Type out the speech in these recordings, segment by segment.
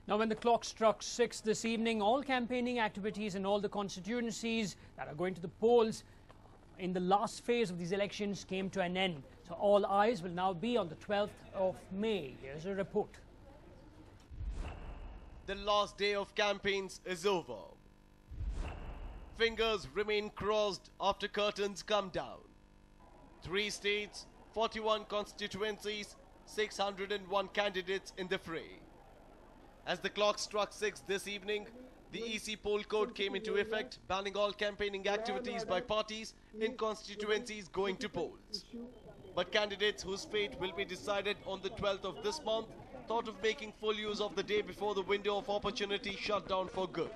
Now, when the clock struck 6 this evening, all campaigning activities in all the constituencies that are going to the polls in the last phase of these elections came to an end. So all eyes will now be on the 12th of May. Here's a report. The last day of campaigns is over. Fingers remain crossed after curtains come down. 3 states, 41 constituencies, 601 candidates in the fray. As the clock struck 6 this evening, the EC poll code came into effect, banning all campaigning activities by parties in constituencies going to polls. But candidates whose fate will be decided on the 12th of this month thought of making full use of the day before the window of opportunity shut down for good.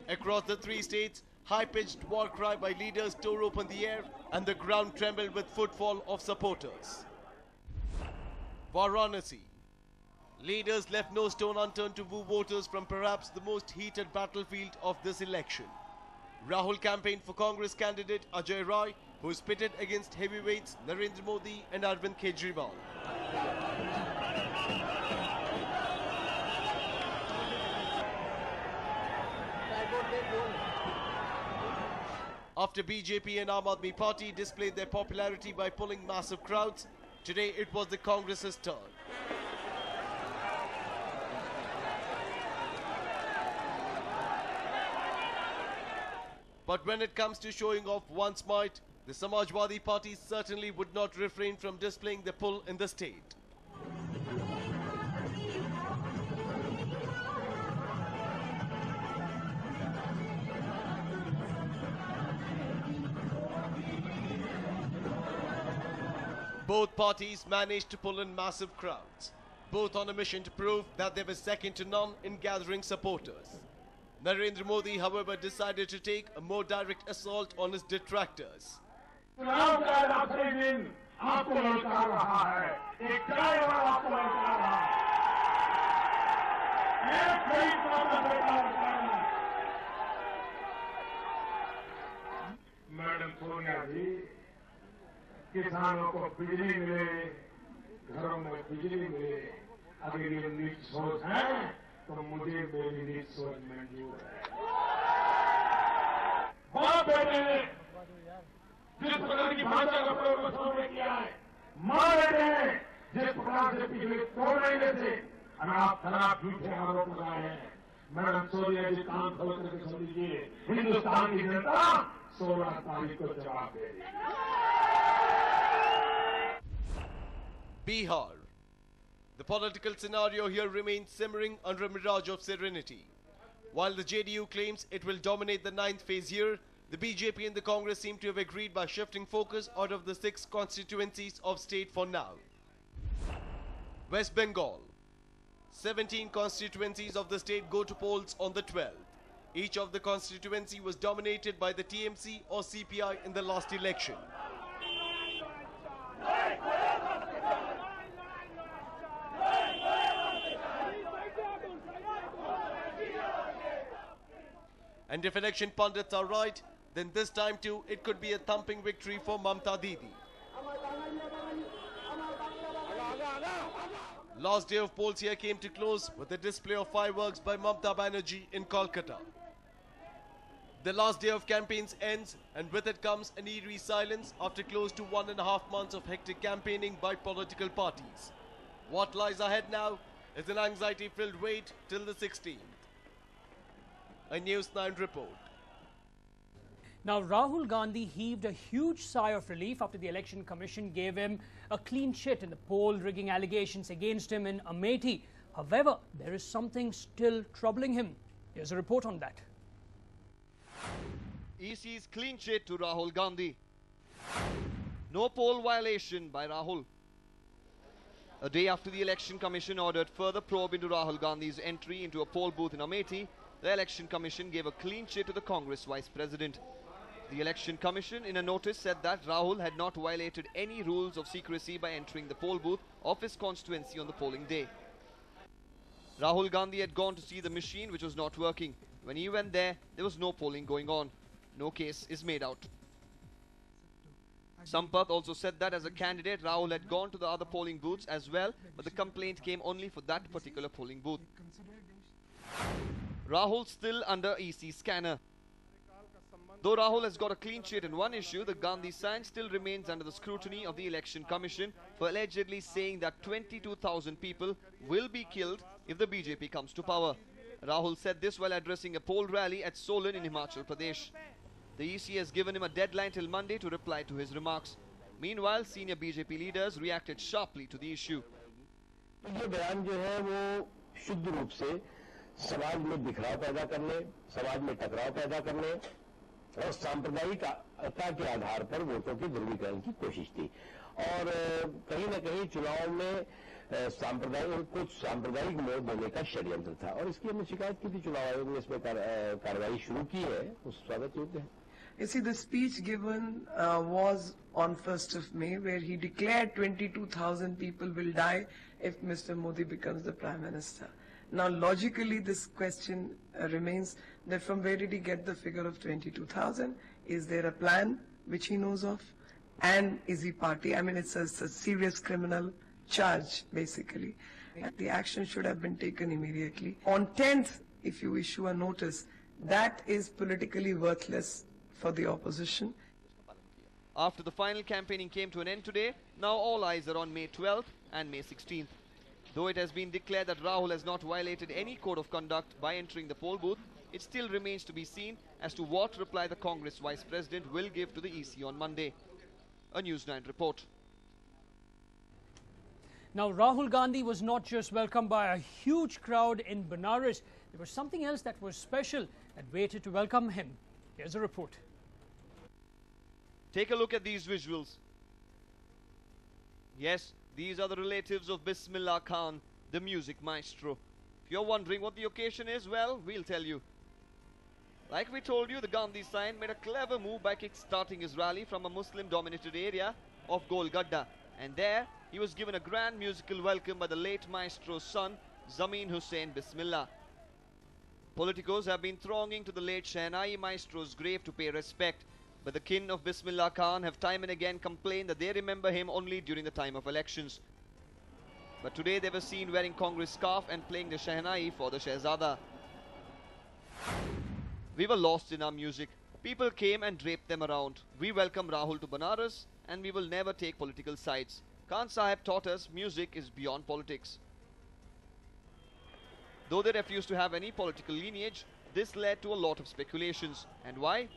Across the 3 states, high-pitched war cry by leaders tore open the air and the ground trembled with footfall of supporters. Varanasi. Leaders left no stone unturned to woo voters from perhaps the most heated battlefield of this election. Rahul campaigned for Congress candidate Ajay Rai, who is pitted against heavyweights Narendra Modi and Arvind Kejriwal. After BJP and Aam Aadmi Party displayed their popularity by pulling massive crowds, today it was the Congress's turn. But when it comes to showing off one's might, the Samajwadi Party certainly would not refrain from displaying the pull in the state. Both parties managed to pull in massive crowds, both on a mission to prove that they were second to none in gathering supporters. Narendra Modi, however, decided to take a more direct assault on his detractors. Madam Sonia ji, किसानों को बिजली मिले, घरों में बिजली मिले, अगर ये नीच सोच है तो मुझे मेरी नीच सोच मंजूर है। बाप बेटे ने जिस प्रकार की भाषा का प्रयोग सामने किया है, मां बेटे ने जिस प्रकार से पिछले 2 महीने से अनाप झूठे आरोप लगाए हैं, मैडम सोनिया जी कान खोल करके सुन लीजिए, हिंदुस्तान की जनता 16 तारीख को जवाब देगी। Bihar. The political scenario here remains simmering under a mirage of serenity. While the JDU claims it will dominate the 9th phase here, the BJP and the Congress seem to have agreed by shifting focus out of the 6 constituencies of state for now. West Bengal. 17 constituencies of the state go to polls on the 12th. Each of the constituency was dominated by the TMC or CPI in the last election. And if election pundits are right, then this time too it could be a thumping victory for Mamta Didi. Last day of polls here came to close with a display of fireworks by Mamta Banerjee in Kolkata. The last day of campaigns ends, and with it comes an eerie silence after close to 1.5 months of hectic campaigning by political parties. What lies ahead now is an anxiety-filled wait till the 16th. A News9 report. Now, Rahul Gandhi heaved a huge sigh of relief after the Election Commission gave him a clean chit in the poll rigging allegations against him in Amethi. However, there is something still troubling him. Here's a report on that. EC's clean chit to Rahul Gandhi. No poll violation by Rahul. A day after the Election Commission ordered further probe into Rahul Gandhi's entry into a poll booth in Amethi, the Election Commission gave a clean chit to the Congress Vice President. The Election Commission in a notice said that Rahul had not violated any rules of secrecy by entering the poll booth of his constituency on the polling day. Rahul Gandhi had gone to see the machine which was not working. When he went there was no polling going on. No case is made out. Sampath also said that as a candidate, Rahul had gone to the other polling booths as well, but the complaint came only for that particular polling booth. Rahul still under EC scanner. Though Rahul has got a clean sheet in one issue, the Gandhi sign still remains under the scrutiny of the Election Commission for allegedly saying that 22,000 people will be killed if the BJP comes to power. Rahul said this while addressing a poll rally at Solan in Himachal Pradesh. The EC has given him a deadline till Monday to reply to his remarks. Meanwhile, senior BJP leaders reacted sharply to the issue. ये बयान जो है वो शुद्ध रूप से समाज में बिखराव पैदा करने, समाज में टकराव पैदा करने और सांप्रदायिकता के आधार पर वोटों के ध्रुवीकरण की कोशिश थी और कहीं न कहीं चुनाव में सांप्रदायिक मोड़ देने का षड्यंत्र था और इसकी हमने शिकायत की थी। चुनाव आयोग ने इसमें कार्रवाई शुरू की है, उस स्वागत योग्य है। You see, the speech given was on 1st of May, where he declared 22,000 people will die if Mr. Modi becomes the Prime Minister. Now, logically, this question remains that from where did he get the figure of 22,000? Is there a plan which he knows of? And is he party? I mean, it's a serious criminal charge, basically. And the action should have been taken immediately. On 10th, if you issue a notice, that is politically worthless for the opposition. After the final campaigning came to an end today, now all eyes are on May 12th and May 16th. Though it has been declared that Rahul has not violated any code of conduct by entering the poll booth, it still remains to be seen as to what reply the Congress Vice President will give to the EC on Monday. A News9 report. Now, Rahul Gandhi was not just welcomed by a huge crowd in Benares. There was something else that was special that waited to welcome him. Here's a report. Take a look at these visuals. Yes, these are the relatives of Bismillah Khan, the music maestro. If you're wondering what the occasion is, well, we'll tell you. Like we told you, the Gandhi sign made a clever move by kick-starting his rally from a Muslim-dominated area of Golgadda. And there, he was given a grand musical welcome by the late maestro's son, Zameen Hussain Bismillah. Politicos have been thronging to the late Shehnai maestro's grave to pay respect. But the kin of Bismillah Khan have time and again complained that they remember him only during the time of elections. But today they were seen wearing Congress scarf and playing the Shehnai for the Shehzada. We were lost in our music. People came and draped them around. We welcome Rahul to Banaras and we will never take political sides. Khan Sahib taught us music is beyond politics. Though they refused to have any political lineage, this led to a lot of speculations. And why?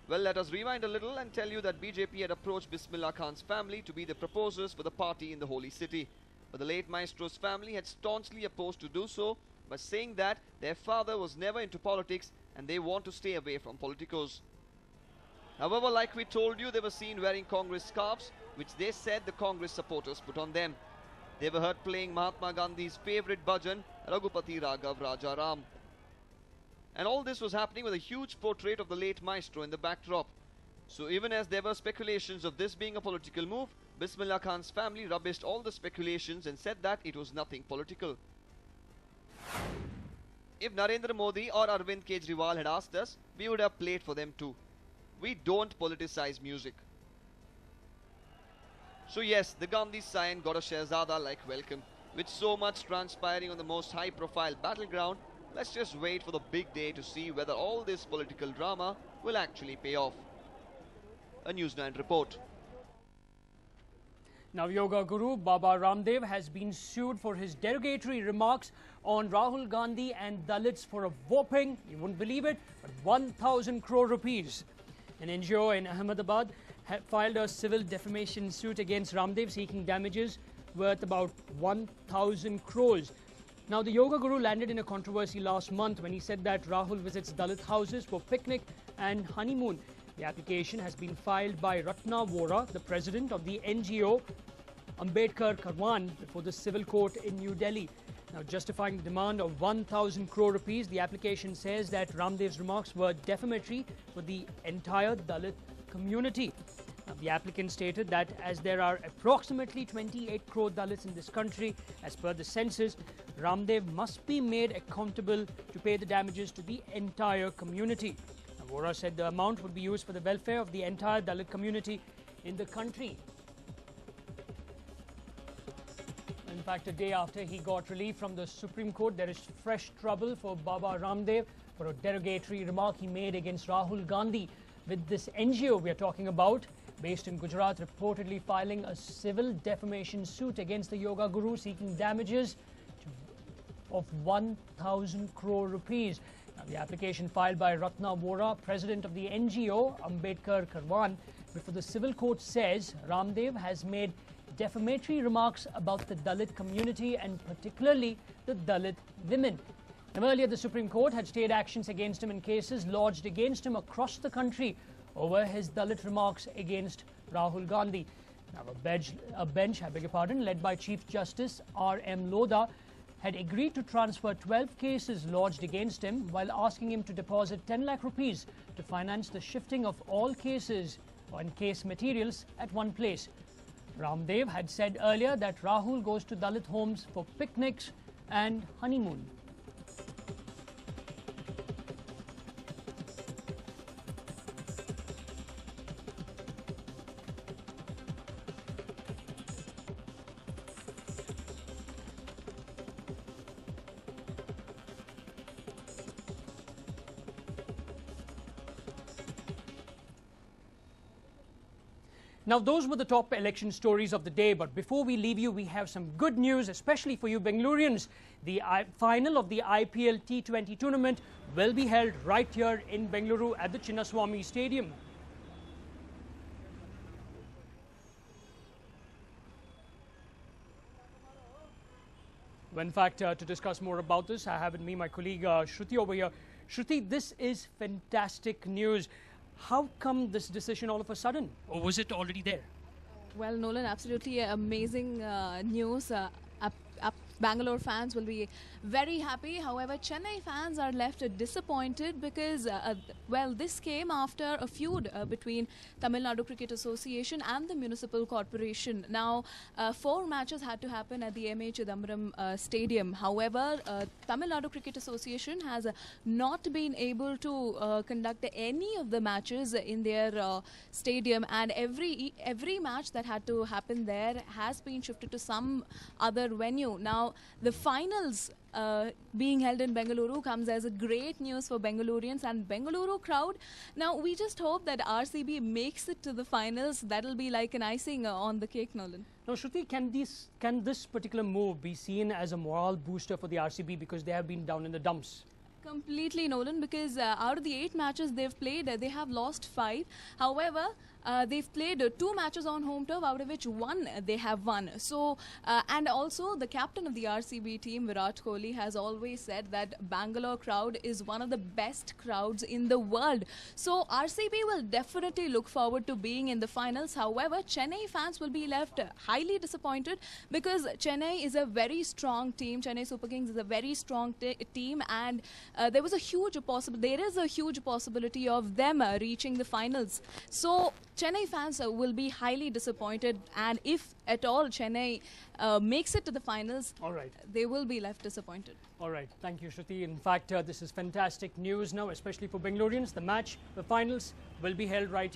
Well, let us rewind a little and tell you that BJP had approached Bismillah Khan's family to be the proposers for the party in the holy city. But the late maestro's family had staunchly opposed to do so by saying that their father was never into politics and they want to stay away from politicos. However, like we told you, they were seen wearing Congress scarves, which they said the Congress supporters put on them. They were heard playing Mahatma Gandhi's favourite bhajan, Raghupati Raghav Raja Ram. And all this was happening with a huge portrait of the late maestro in the backdrop. So even as there were speculations of this being a political move, Bismillah Khan's family rubbished all the speculations and said that it was nothing political. If Narendra Modi or Arvind Kejriwal had asked us, we would have played for them too. We don't politicize music. So yes, the Gandhi sign got a Shehzada-like welcome. With so much transpiring on the most high-profile battleground, let's just wait for the big day to see whether all this political drama will actually pay off. A News9 report. Now, yoga guru Baba Ramdev has been sued for his derogatory remarks on Rahul Gandhi and Dalits for a whopping, you wouldn't believe it, but 1,000 crore rupees. An NGO in Ahmedabad filed a civil defamation suit against Ramdev seeking damages worth about 1,000 crores. Now, the yoga guru landed in a controversy last month when he said that Rahul visits Dalit houses for picnic and honeymoon. The application has been filed by Ratna Vora, the president of the NGO Ambedkar Karwan, before the civil court in New Delhi. Now, justifying the demand of 1,000 crore rupees, the application says that Ramdev's remarks were defamatory for the entire Dalit community. Now, the applicant stated that as there are approximately 28 crore Dalits in this country, as per the census, Ramdev must be made accountable to pay the damages to the entire community. Now, Vora said the amount would be used for the welfare of the entire Dalit community. in the country. In fact, a day after he got relief from the Supreme Court, there is fresh trouble for Baba Ramdev for a derogatory remark he made against Rahul Gandhi. With this NGO we are talking about, based in Gujarat, reportedly filing a civil defamation suit against the yoga guru seeking damages of 1,000 crore rupees. Now, the application filed by Ratna Vora, president of the NGO, Ambedkar Karwan, before the civil court says Ramdev has made defamatory remarks about the Dalit community and particularly the Dalit women. Now, earlier, the Supreme Court had stayed actions against him in cases lodged against him across the country over his Dalit remarks against Rahul Gandhi. Now, a bench, led by Chief Justice R.M. Lodha, had agreed to transfer 12 cases lodged against him while asking him to deposit 10 lakh rupees to finance the shifting of all cases and case materials at one place. Ramdev had said earlier that Rahul goes to Dalit homes for picnics and honeymoon. Now, those were the top election stories of the day, but before we leave you, we have some good news, especially for you Bengalurians. The final of the IPL T20 tournament will be held right here in Bengaluru at the Chinnaswamy Stadium. In fact, to discuss more about this, I have with me my colleague Shruti over here. Shruti, this is fantastic news. How come this decision all of a sudden, or was it already there? Well, Nolan, absolutely amazing news. Bangalore fans will be very happy. However, Chennai fans are left disappointed because, well, this came after a feud between Tamil Nadu Cricket Association and the Municipal Corporation. Now, 4 matches had to happen at the M.A. Chidambaram Stadium. However, Tamil Nadu Cricket Association has not been able to conduct any of the matches in their stadium, and every match that had to happen there has been shifted to some other venue. Now, the finals being held in Bengaluru comes as a great news for Bengalurians and Bengaluru crowd. Now, we just hope that RCB makes it to the finals. That'll be like an icing on the cake, Nolan. Now, Shruti, can this particular move be seen as a morale booster for the RCB because they have been down in the dumps? Completely, Nolan, because out of the 8 matches they've played, they have lost 5. However, they've played 2 matches on home turf, out of which 1 they have won. So, and also the captain of the RCB team, Virat Kohli, has always said that Bangalore crowd is one of the best crowds in the world. So, RCB will definitely look forward to being in the finals. However, Chennai fans will be left highly disappointed because Chennai is a very strong team. Chennai Super Kings is a very strong team, and there is a huge possibility of them reaching the finals. So, Chennai fans will be highly disappointed, and if at all Chennai makes it to the finals, they will be left disappointed. All right. Thank you, Shruti. In fact, this is fantastic news now, especially for Bengalurians. The finals will be held right here.